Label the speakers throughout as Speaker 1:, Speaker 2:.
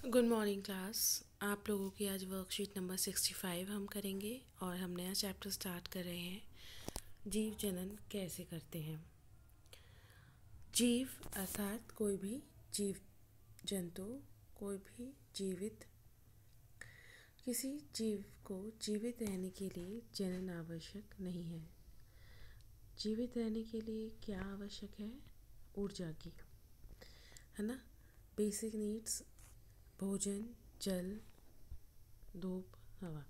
Speaker 1: Good morning class. आप लोगों की आज वर्कशीट नंबर 65 हम करेंगे और हम नया चैप्टर स्टार्ट कर रहे हैं। जीव जनन कैसे करते हैं। जीव अर्थात कोई भी जीव जंतु, कोई भी जीवित, किसी जीव को जीवित रहने के लिए जनन आवश्यक नहीं है। जीवित रहने के लिए क्या आवश्यक है? ऊर्जा की, है ना। बेसिक नीड्स, भोजन, जल, धूप, हवा।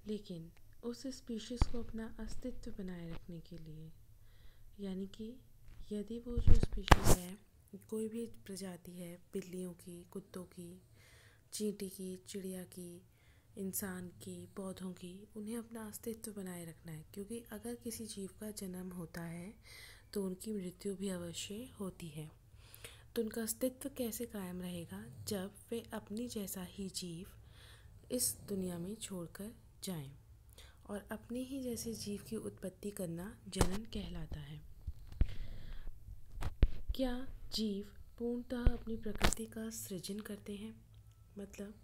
Speaker 1: लेकिन उस स्पीशीज़ को अपना अस्तित्व बनाए रखने के लिए, यानी कि यदि वो जो स्पीशीज़ है, कोई भी प्रजाति है, बिल्लियों की, कुत्तों की, चींटी की, चिड़िया की, इंसान की, पौधों की, उन्हें अपना अस्तित्व बनाए रखना है। क्योंकि अगर किसी जीव का जन्म होता है तो उनकी मृत्यु भी अवश्य होती है। तो उनका अस्तित्व कैसे कायम रहेगा? जब वे अपनी जैसा ही जीव इस दुनिया में छोड़कर जाएं। और अपने ही जैसे जीव की उत्पत्ति करना जनन कहलाता है। क्या जीव पूर्णतः अपनी प्रकृति का सृजन करते हैं? मतलब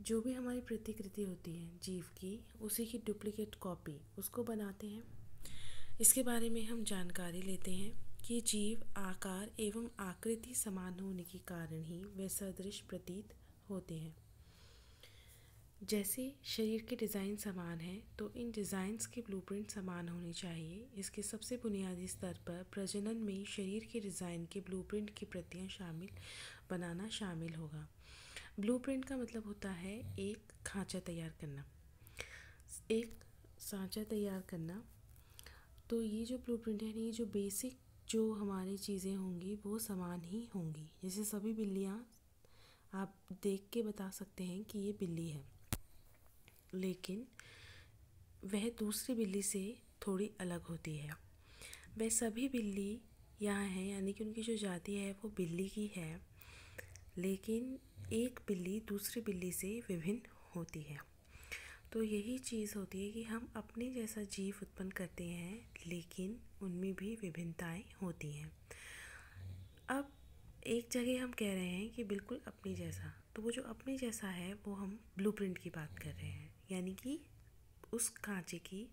Speaker 1: जो भी हमारी प्रतिकृति होती है जीव की, उसी की डुप्लीकेट कॉपी उसको बनाते हैं। इसके बारे में हम जानकारी लेते हैं कि जीव आकार एवं आकृति समान होने के कारण ही वे सदृश प्रतीत होते हैं। जैसे शरीर के डिज़ाइन समान है तो इन डिज़ाइंस के ब्लूप्रिंट समान होने चाहिए। इसके सबसे बुनियादी स्तर पर प्रजनन में शरीर के डिज़ाइन के ब्लूप्रिंट की प्रतियां बनाना शामिल होगा। ब्लूप्रिंट का मतलब होता है एक खांचा तैयार करना, एक सांचा तैयार करना। तो ये जो ब्लूप्रिंट है, ये जो बेसिक जो हमारी चीज़ें होंगी वो समान ही होंगी। जैसे सभी बिल्लियाँ, आप देख के बता सकते हैं कि ये बिल्ली है, लेकिन वह दूसरी बिल्ली से थोड़ी अलग होती है। वह सभी बिल्ली यहाँ हैं, यानी कि उनकी जो जाति है वो बिल्ली की है, लेकिन एक बिल्ली दूसरी बिल्ली से विभिन्न होती है। तो यही चीज़ होती है कि हम अपने जैसा जीव उत्पन्न करते हैं, लेकिन उनमें भी विभिन्नताएं होती हैं। अब एक जगह हम कह रहे हैं कि बिल्कुल अपने जैसा, तो वो जो अपने जैसा है वो हम ब्लूप्रिंट की बात कर रहे हैं, यानी कि उस खांचे की,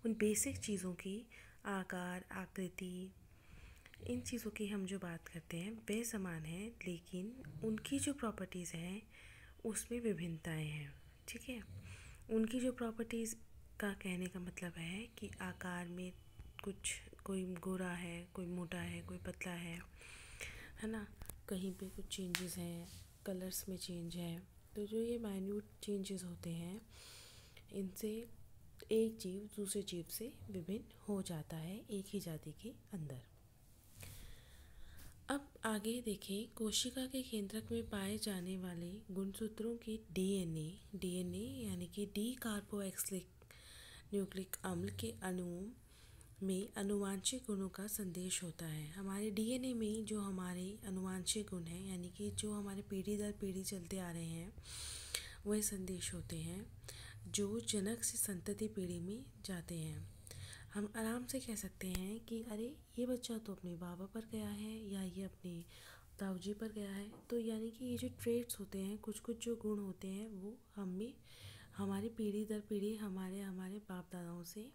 Speaker 1: उन बेसिक चीज़ों की, आकार, आकृति, इन चीज़ों की हम जो बात करते हैं वे समान हैं, लेकिन उनकी जो प्रॉपर्टीज़ हैं उसमें विभिन्नताएं हैं। ठीक है। उनकी जो प्रॉपर्टीज़ का कहने का मतलब है कि आकार में कुछ, कोई गोरा है, कोई मोटा है, कोई पतला है ना। कहीं पे कुछ चेंजेस हैं, कलर्स में चेंज है। तो जो ये माइन्यूट चेंजेस होते हैं, इनसे एक जीव दूसरे जीव से विभिन्न हो जाता है एक ही जाति के अंदर। अब आगे देखें, कोशिका के केंद्रक में पाए जाने वाले गुणसूत्रों की डीएनए यानी कि डी कार्बोक्सिलिक न्यूक्लिक अम्ल के अणुओं में अनुवांशिक गुणों का संदेश होता है। हमारे डीएनए में जो हमारे अनुवांशिक गुण हैं, यानी कि जो हमारे पीढ़ी दर पीढ़ी चलते आ रहे हैं, वह संदेश होते हैं जो जनक से संतति पीढ़ी में जाते हैं। हम आराम से कह सकते हैं कि अरे ये बच्चा तो अपने बाबा पर गया है या ये अपने ताऊजी पर गया है। तो यानी कि ये जो ट्रेट्स होते हैं, कुछ कुछ जो गुण होते हैं, वो हमें हमारी पीढ़ी दर पीढ़ी हमारे हमारे बाप दादाओं से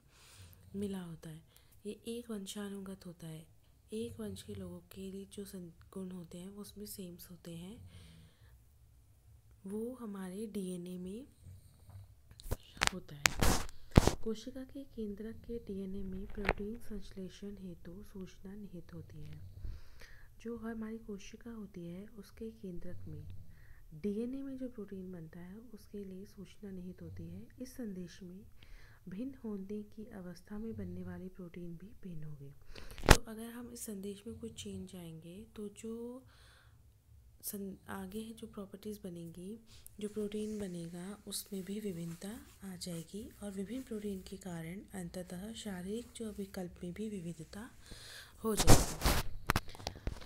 Speaker 1: मिला होता है। ये एक वंशानुगत होता है। एक वंश के लोगों के लिए जो गुण होते हैं वो उसमें सेम्स होते हैं, वो हमारे डीएनए में होता है। कोशिका के केंद्रक के डीएनए में प्रोटीन संश्लेषण हेतु सूचना निहित होती है। जो हमारी कोशिका होती है उसके केंद्रक में डीएनए में जो प्रोटीन बनता है उसके लिए सूचना निहित होती है। इस संदेश में भिन्न होने की अवस्था में बनने वाली प्रोटीन भी भिन्न होगी। तो अगर हम इस संदेश में कुछ चेंज आएंगे तो जो आगे जो प्रॉपर्टीज़ बनेंगी, जो प्रोटीन बनेगा, उसमें भी विभिन्नता आ जाएगी और विभिन्न प्रोटीन के कारण अंततः शारीरिक जो विकल्प में भी विविधता हो जाएगी।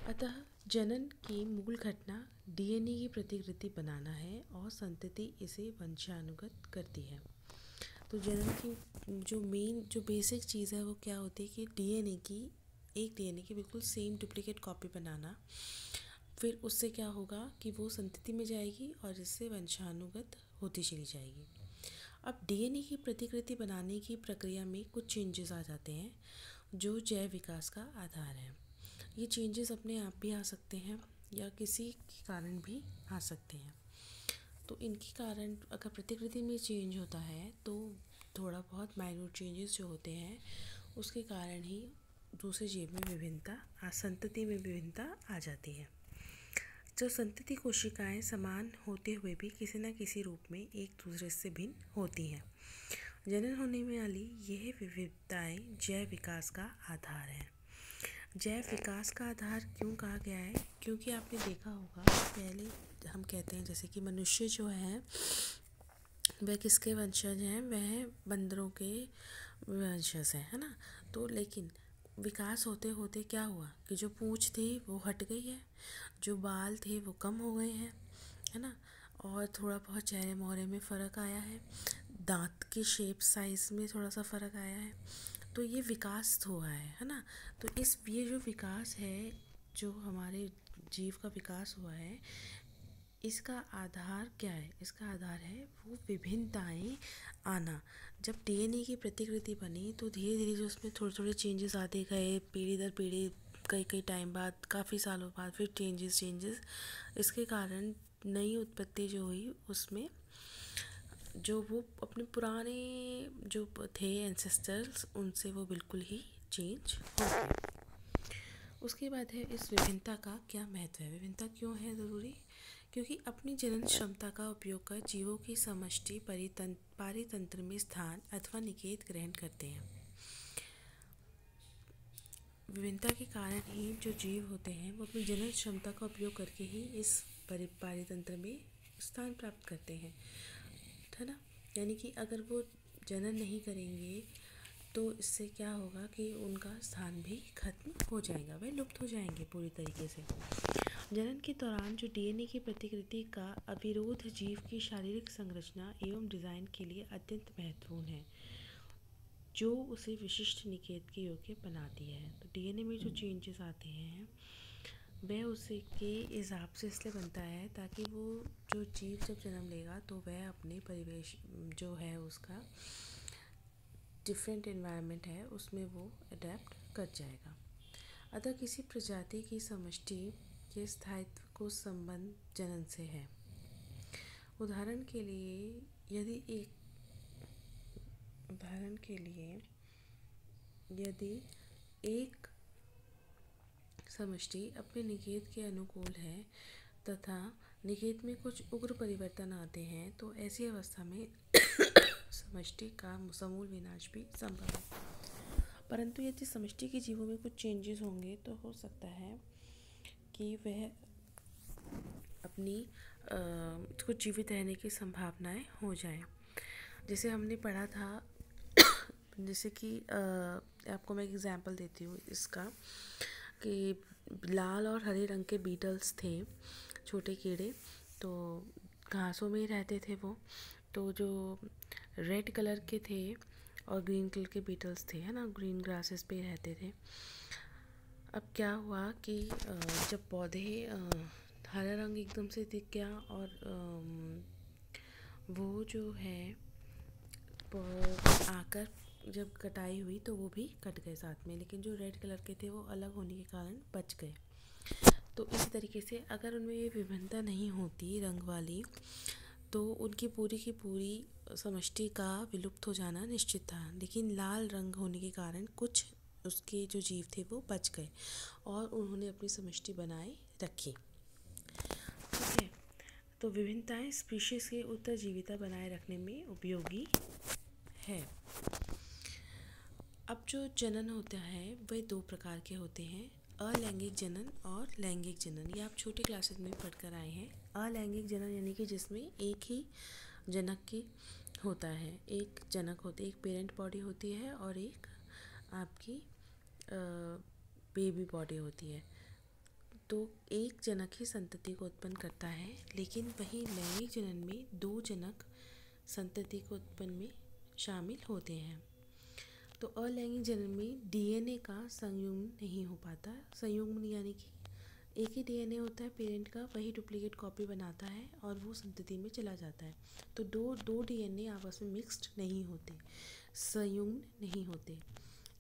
Speaker 1: अतः जनन की मूल घटना डीएनए की प्रतिकृति बनाना है और संतति इसे वंशानुगत करती है। तो जनन की जो मेन जो बेसिक चीज़ है वो क्या होती है कि डीएनए की बिल्कुल सेम डुप्लीकेट कॉपी बनाना, फिर उससे क्या होगा कि वो संतति में जाएगी और इससे वंशानुगत होती चली जाएगी। अब डीएनए की प्रतिकृति बनाने की प्रक्रिया में कुछ चेंजेस आ जाते हैं जो जैव विकास का आधार है। ये चेंजेस अपने आप भी आ सकते हैं या किसी के कारण भी आ सकते हैं। तो इनके कारण अगर प्रतिकृति में चेंज होता है तो थोड़ा बहुत माइन्यूट चेंजेस जो होते हैं उसके कारण ही दूसरे जीव में विभिन्नता, संतति में विभिन्नता आ जाती है। जो संतति कोशिकाएं समान होते हुए भी किसी न किसी रूप में एक दूसरे से भिन्न होती हैं। जनन होने वाली यह विविधताएं जैव विकास का आधार है। जैव विकास का आधार क्यों कहा गया है? क्योंकि आपने देखा होगा पहले हम कहते हैं जैसे कि मनुष्य जो है वह किसके वंशज हैं? वह बंदरों के वंशज हैं, है ना। तो लेकिन विकास होते होते क्या हुआ कि जो पूंछ थी वो हट गई है, जो बाल थे वो कम हो गए हैं, है ना। और थोड़ा बहुत चेहरे मोहरे में फ़र्क आया है, दांत के शेप साइज़ में थोड़ा सा फ़र्क आया है। तो ये विकास हुआ है ना। तो ये जो विकास है, जो हमारे जीव का विकास हुआ है, इसका आधार क्या है? इसका आधार है वो विभिन्नताएं आना। जब डीएनए की प्रतिकृति बनी तो धीरे धीरे जो उसमें थोड़े थोड़े चेंजेस आते गए, पीढ़ी दर पीढ़ी, कई कई टाइम बाद, काफ़ी सालों बाद फिर चेंजेस। इसके कारण नई उत्पत्ति जो हुई उसमें जो वो अपने पुराने जो थे एंसेस्टर्स उनसे वो बिल्कुल ही चेंज हो गए। उसके बाद है इस विभिन्नता का क्या महत्व है? विभिन्नता क्यों है ज़रूरी? क्योंकि अपनी जनन क्षमता का उपयोग कर जीवों की समष्टि पारितंत्र में स्थान अथवा निकेत ग्रहण करते हैं। विभिन्नता के कारण ही जो जीव होते हैं वो अपनी जनन क्षमता का उपयोग करके ही इस पारितंत्र में स्थान प्राप्त करते हैं, है ना। यानी कि अगर वो जनन नहीं करेंगे तो इससे क्या होगा कि उनका स्थान भी खत्म हो जाएगा, वह लुप्त हो जाएंगे पूरी तरीके से। जनन के दौरान जो डीएनए की प्रतिकृति का अविरोध जीव की शारीरिक संरचना एवं डिज़ाइन के लिए अत्यंत महत्वपूर्ण है, जो उसे विशिष्ट निकेत के योग्य बनाती है। तो डीएनए में जो चेंजेस आते हैं वह उसे के हिसाब से इसलिए बनता है ताकि वो जो जीव जब जन्म लेगा तो वह अपने परिवेश जो है उसका डिफरेंट एनवायरनमेंट है उसमें वो अडेप्ट कर जाएगा। अतः किसी प्रजाति की समष्टि के स्थायित्व को संबंध जनन से है। उदाहरण के लिए यदि एक समष्टि अपने निकेत के अनुकूल है तथा निकेत में कुछ उग्र परिवर्तन आते हैं तो ऐसी अवस्था में समष्टि का समूल विनाश भी संभव है। परंतु यदि समष्टि के जीवों में कुछ चेंजेस होंगे तो हो सकता है कि वह अपनी कुछ जीवित रहने की संभावनाएं हो जाएं। जैसे हमने पढ़ा था जैसे कि आपको मैं एक एग्जांपल देती हूँ इसका कि लाल और हरे रंग के बीटल्स थे, छोटे कीड़े, तो घासों में ही रहते थे वो। तो जो रेड कलर के थे और ग्रीन कलर के बीटल्स थे, है ना, ग्रीन ग्रासेस पे रहते थे। अब क्या हुआ कि जब पौधे हरा रंग एकदम से दिख गया और वो जो है आकर जब कटाई हुई तो वो भी कट गए साथ में, लेकिन जो रेड कलर के थे वो अलग होने के कारण बच गए। तो इस तरीके से अगर उनमें ये विभिन्नता नहीं होती रंग वाली तो उनकी पूरी की पूरी समष्टि का विलुप्त हो जाना निश्चित था। लेकिन लाल रंग होने के कारण कुछ उसके जो जीव थे वो बच गए और उन्होंने अपनी समष्टि बनाए रखी। ठीक है, तो विभिन्नताएं स्पीशीज़ के उत्तरजीविता बनाए रखने में उपयोगी है। अब जो जनन होता है वह दो प्रकार के होते हैं, अलैंगिक जनन और लैंगिक जनन। ये आप छोटे क्लासेस में पढ़कर आए हैं। अलैंगिक जनन यानी कि जिसमें एक ही जनक की होता है, एक जनक होते, एक पेरेंट बॉडी होती है और एक आपकी बेबी बॉडी होती है। तो एक जनक ही संतति को उत्पन्न करता है, लेकिन वही लैंगिक जनन में दो जनक संतति को उत्पन्न में शामिल होते हैं। तो अलैंगिक जनन में डीएनए का संयुग्म नहीं हो पाता। संयुग्म यानी कि एक ही डीएनए होता है पेरेंट का, वही डुप्लीकेट कॉपी बनाता है और वो संतति में चला जाता है। तो दो दो डीएनए आपस में मिक्स्ड नहीं होते, संयुग्म नहीं होते।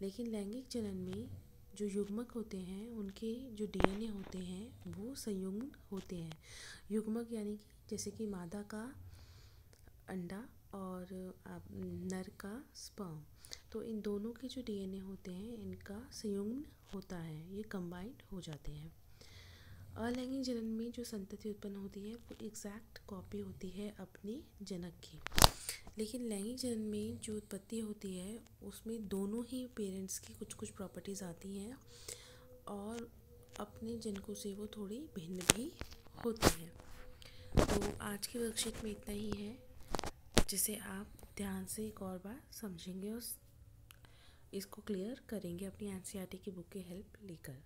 Speaker 1: लेकिन लैंगिक जनन में जो युग्मक होते हैं उनके जो डीएनए होते हैं वो संयुग्म होते हैं। युग्मक यानी कि जैसे कि मादा का अंडा और नर का स्पर्म, तो इन दोनों के जो डीएनए होते हैं इनका संयुग्म होता है, ये कंबाइंड हो जाते हैं। अलैंगिक जनन में जो संतति उत्पन्न होती है वो एग्जैक्ट कॉपी होती है अपने जनक की। लेकिन लैंगिक जनन में जो उत्पत्ति होती है उसमें दोनों ही पेरेंट्स की कुछ कुछ प्रॉपर्टीज़ आती हैं और अपने जनकों से वो थोड़ी भिन्न भी होती हैं। तो आज के वर्कशीट में इतना ही है, जिसे आप ध्यान से एक और बार समझेंगे और इसको क्लियर करेंगे अपनी एनसीईआरटी की बुक की हेल्प लेकर।